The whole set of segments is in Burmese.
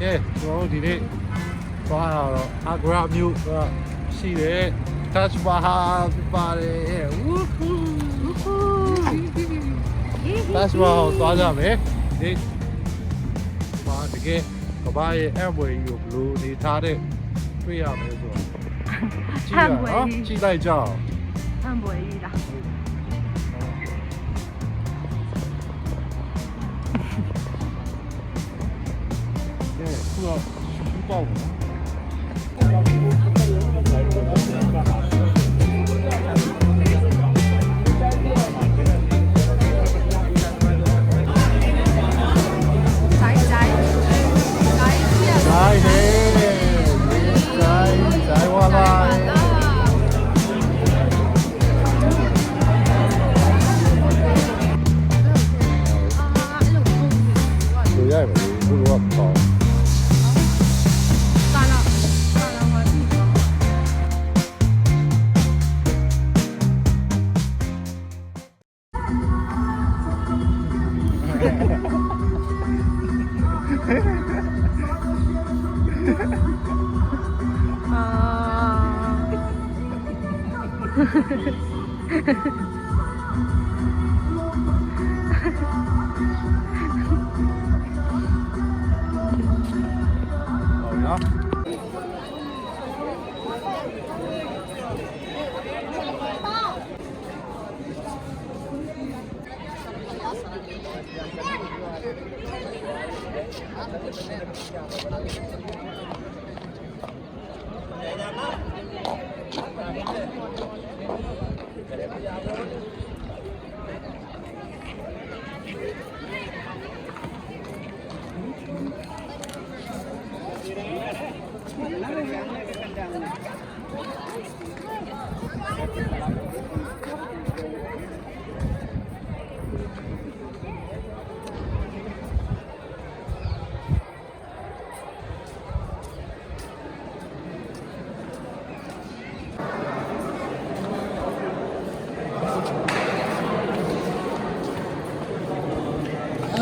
ကျွန်တော်တို့ဒီနေ့သွားတော့အာဂရာမြို့ကရှိတယ် Taj Mahal ပါတယ်ဝူဟူTaj Mahal သွားကြမယ်ဒီမှာတကယ်ကဘာရဲ့အံပွဲကြီးကိုဘလို့နေထားတဲ့တွေ့ရမယ်ဆိုတော့ကြည့်ရအောင်ကြည့်လိုက်ကြအောင်အံပွဲကြီးလားခုတော့ရှူပေါက်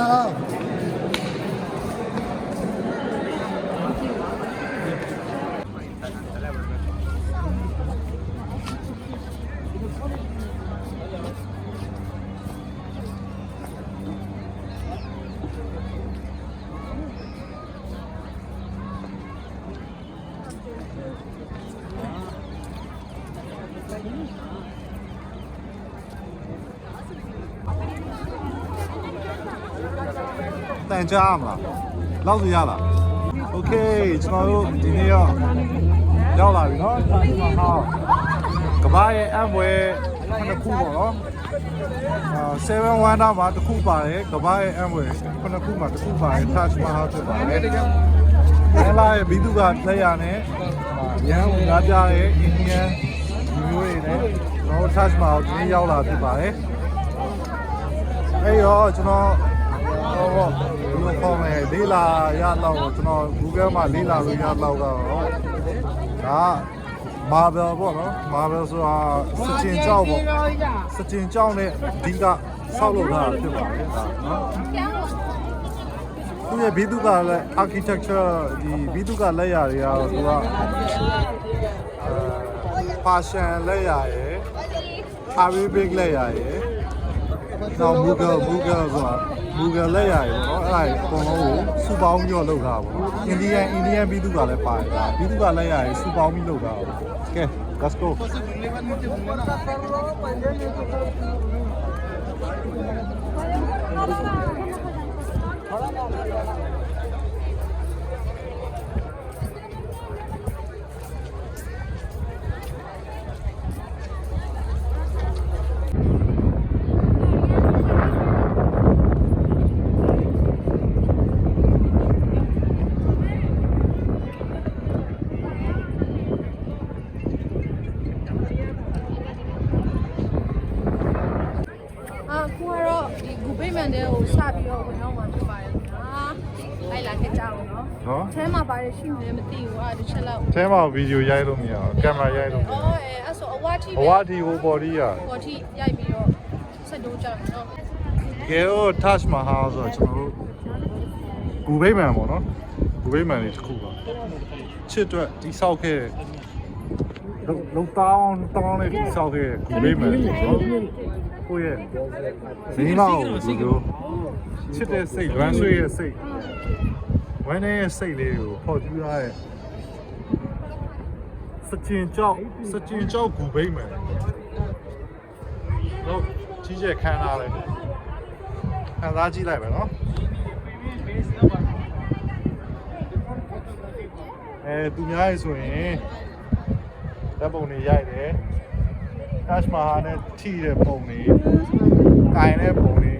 နော်တန်ကြားမလားလောက်စီရလားโอเคကျွန်တော်တို့ဒီနေ့ရောက်လာပြီเนาะကဘာရဲ့အပွဲတစ်ခုပေါ့နော်7 Wonder မှာတစ်ခုပါတယ်ကဘာရဲ့အပွဲခုခုမှာတစ်ခုပါတယ် Taj Mahal ဖြစ်ပါတယ်အဲလာရဲ့ဘီသူကလက်ရနဲ့ရန်ဝင်လာကြတဲ့ Indian မျိုးတွေနဲ့ကျွန်တော် Taj Mahal ဒီနေ့ရောက်လာဖြစ်ပါတယ်အဲ့ရောကျွန်တော်ဟောခေါ်မယ်လေးလာရတော့ကျွန်တော် Google မှာလေးလာလို့ရတော့ဒါMarble ပေါ့နော် Marble ဆိုတာစကြင်ကြောက်ပေါ့စကြင်ကြောက်နဲ့ဒီကဆောက်လုပ်ထားတာဖြစ်ပါတယ်ဒါနော်သူရဲ့ဘီသူကလည်း architecture ဒီဘီသူကလက်ရာတွေကတော့သူကPersian လက်ရာရယ် Arabic လက်ရာရယ်နောက် Mughal ဆိုတာ Mughal လက်ရာရယ်ပေါ့နော်အဲ့ဒါအကုန်လုံးကိုစုပေါင်းပြီးတော့လုပ်ထားတာပေါ့နော် Indian ဘီသူကလည်းပါတယ်ဒါဘီသူကလက်ရာရယ်စုပေါင်းပြီးလုပ်ထားတာပေါ့Okay, let's go. ထဲမှာပါတယ်ရှိနေမသိဘူးအဲ့ဒီချက်လောက်ထဲမှာဗီဒီယိုရိုက်လို့မရဘူးကင်မရာရိုက်လို့အဲ့ဆိုအဝါတီဟိုဘော်ဒီရိုက်ပြီးတော့ဆက်တိုးကြတယ်နော်ကဲတော့ Taj Mahal ဆိုတော့ကျွန်တော်တို့ဂူဘိမှန်ပေါ့နော် ဂူဘိမှန်လေးတစ်ခုပါချစ်အတွက်တိဆောက်ခဲ့လုံတောင်းလေးတိဆောက်ခဲ့ဂူဘိမှန်နော်ကိုရဲ့မိမကိုဒီလိုချစ်တဲ့စိတ်လွမ်းဆွေးရဲ့စိတ်ဝမ်းနဲ့စိတ်လေးကိုပေါ်ပြရတဲ့စကြင်ကြောက်ဂူဘိမှန်တော့ကြီးကျယ်ခမ်းနားလိုက်ခံစားကြည့်လိုက်ပဲနော်သူများရေးဆိုရင်ဓာတ်ပုံတွေရိုက်တယ်။ Taj Mahal နဲ့ထိတဲ့ပုံတွေ၊တိုင်တဲ့ပုံတွေ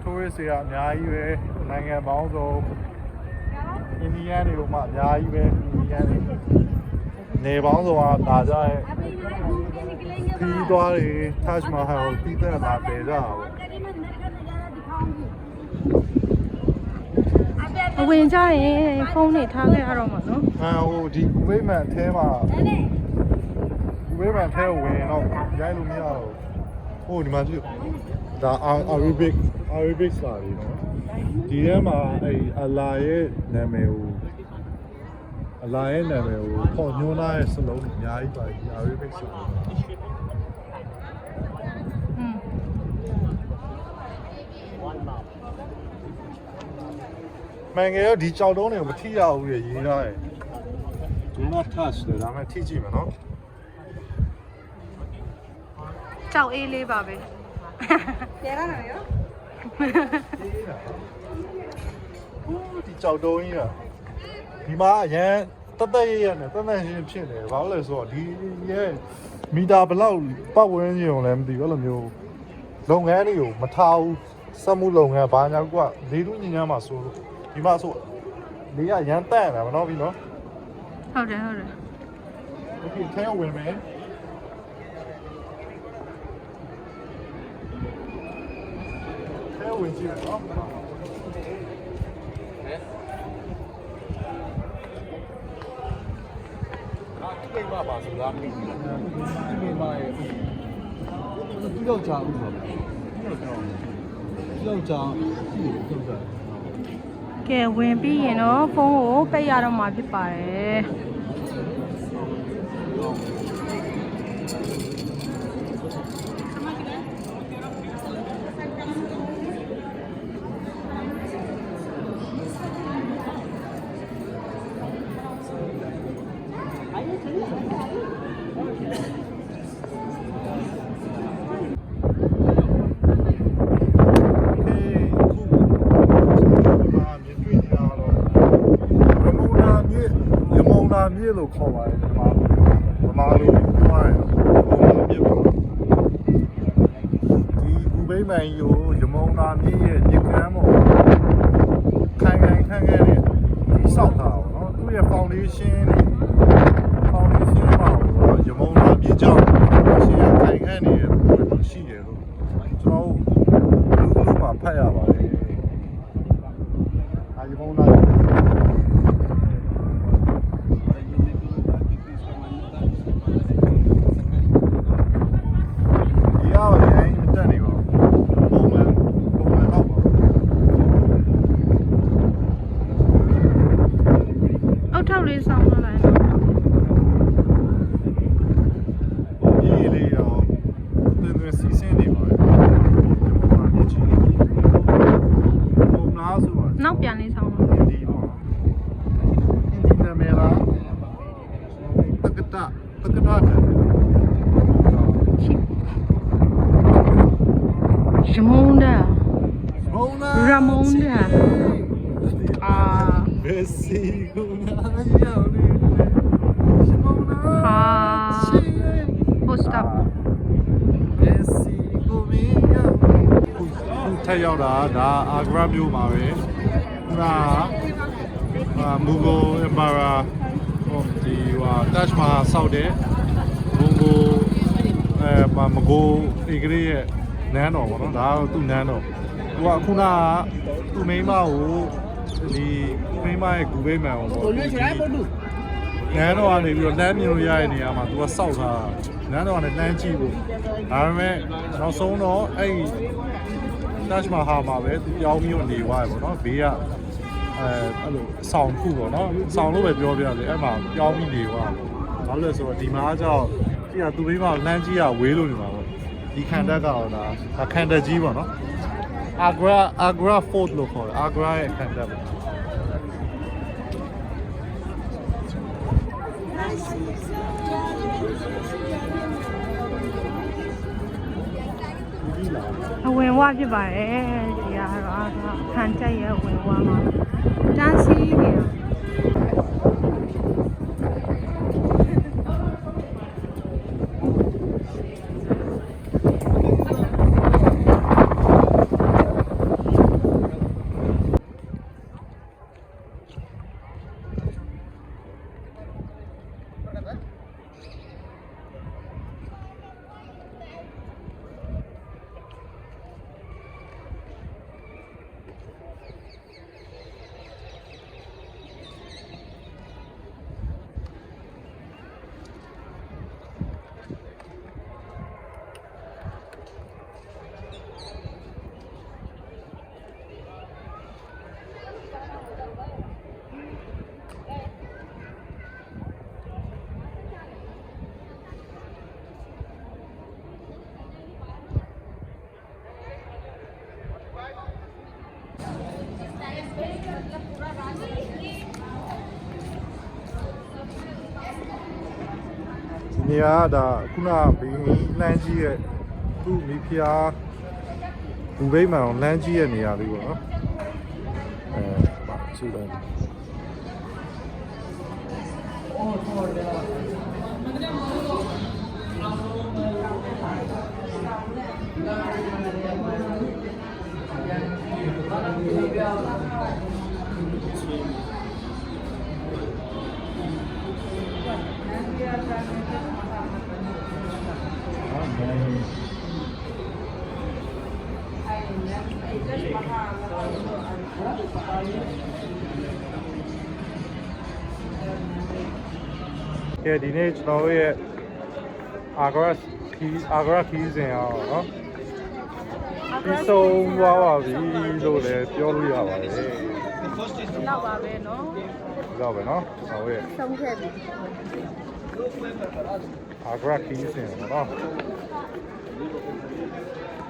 ထိုးရစီကအများကြီးပဲနိုင်ငံပေါင်းစုံအိန္ဒိယတွေတော့မှအများကြီးပဲအိန္ဒိယတွေနေပေါင်းစုံကလာကြရဲ့ခီးသွားတွေ Taj Mahal ကိုတီးတဲ့လာတယ်ကြတာပေါ့အဝင်ကြရင်ဖုန်းနဲ့ထားခဲ့ရတော့မှာနော် ဟိုဒီဂူဘိမှန်အထဲမှာဂူဘိမှန်အထဲဝင်တော့ရိုက်လို့မရတော့ဟိုဒီမှာကြည့်ဒါ Arabic စာတွေနော်ဒီထဲမှာအလာရဲ့နာမည်ကိုပေါ်ညွှန်းထားတဲ့စလုံးအများကြီးပါတယ်ဒီ Arabic စာမင်္ဂလာဒီကြောက်တုံးတွေကိုမထိရဘူးလေရေးထားတယ် Do not touch တယ်ဒါမှထိကြည့်မယ်နော် ကြောက်အေးလေးပါပဲ Kaya na yun? ဒီကြောက်တုံးကြီးอ่ะဒီမှာအရန်တက်ရနဲ့တန်ရှင်းဖြစ်နေတယ်ဘာလို့လဲဆိုတော့ဒီရဲ့မီတာဘလောက်ပတ်ဝန်းကျင်ုံလည်းမသိဘူးအဲ့လိုမျိုးလုပ်ငန်းတွေကိုမထားဘူးစက်မှုလုပ်ငန်းဘာညာကွာလေတူးညဉ့်ညမ်းမှာဆိုလို့ဒီမှာဆိုလေကရန်တန့်တာမနော်ပြီနော် ဟုတ်တယ် โอเคထဲဝင်မယ်ထဲဝင်ကြည့်နော်ဒီမှာပါဆိုတာဒီမှာရဲ့ဒီလောက်ကြာဦးပါဒီလောက်ကြာရှိတယ်ဒီလောက်ကြာ ကဲဝင်ပြီးရင်တော့ဖုန်းကိုပိတ်ရတော့မှာဖြစ်ပါတယ်မြေလို့ခေါ်ပါတယ်ဗမာလိုပြောရတယ်မြေပေါ့ဒီဘူဘိမှန်ယူရမုံနာမြေရဲ့ညကမ်းပေါ့ခိုင်နဲ့ဒီဆောက်တာပေါ့နော်သူ့ရဲ့ foundation ပါရမုံနာမြေကြောင့်ရှင်းခိုင်နေတဲ့ပုံရှိတယ်လို့ကျွန်တော်လူမှာဖတ်ရပါတယ်ရမုံနာထောက်လေးဆောင်လာလိုက်တော့ ဒီလေးရောသင်စီစင်းနေပါပဲဘာမှမချင်ဘူးပုံနာဆိုတော့ နောက်ပြန်လေးဆောင်လာ ဒီတော့ဒီနာမည်လားတက္ကတာတယ်ရမုံဒါ ရမုံနာ အာ Messi guna yauni shimona ဟာပိုစတာ Messi gumi yauni ခုထက်ရောက်တာဒါအာဂရာမြို့မှာပဲခုနကမူဂိုအမ်ဘာရာဟိုဒီတက်ချ်မာဆောက်တဲ့မူဂိုမဂိုအီဂရီရဲ့နန်းတော်ပေါ့နော်ဒါကသူ့နန်းတော်သူကခုနကသူ့မိန်းမကိုဒီမိမရဲ့ဂူဘိမှန်ပေါ့နန်းတော်ကနေပြီးတော့လမ်းမြင်လို့ရတဲ့နေရာမှာသူကစောက်ထားနန်းတော်ကနေလမ်းကြည့်ဖို့ဒါပေမဲ့နောက်ဆုံးတော့အဲ့ဒီ Taj Mahal မှာပဲသူပြောင်းပြီးတော့နေသွားတယ်ပေါ့နော်ဘေးက အဲ့လိုဆောင်ခုပေါ့နော်ဆောင်လို့ပဲပြောပြတယ်အဲ့မှာပြောင်းပြီးနေသွားဘာလို့လဲဆိုတော့ဒီမှာကျတော့ကြည့်ရသူဘေးမှာလမ်းကြီးကဝေးလို့နေမှာပေါ့ဒီခံတက်ကတော့ဒါခံတက်ကြီးပေါ့နော်Agra Fort လို့ခေါ်တယ် Agra ရဲ့ခံတက်ပေါ့အဝင်ဝဖြစ်ပါတယ်ဒီကတော့ခံတက်ရဲ့ဝင်ဝမှာတန်းစီနေတာ ဒီနေရာကဒါခုနဘင်းလမ်းကြီးရဲ့သူ့မိဖုရားဘူဘိမှန်အောင်လမ်းကြီးရဲ့နေရာလေးပေါ့နော်ပါကြည့်လိုက်ကဲဒီနေ့ကျွန်တော်ရဲ့ Agra Keys စဉ်အောင်နော်ပြီးဆုံးသွားပါပြီလို့လည်းပြောလို့ရပါတယ် တော့ပါပဲเนาะ တော့ပဲနော်ကျွန်တော်ရဲ့ ဆုံးခဲ့ပြီ Agra Keys စဉ်ပေါ့နော်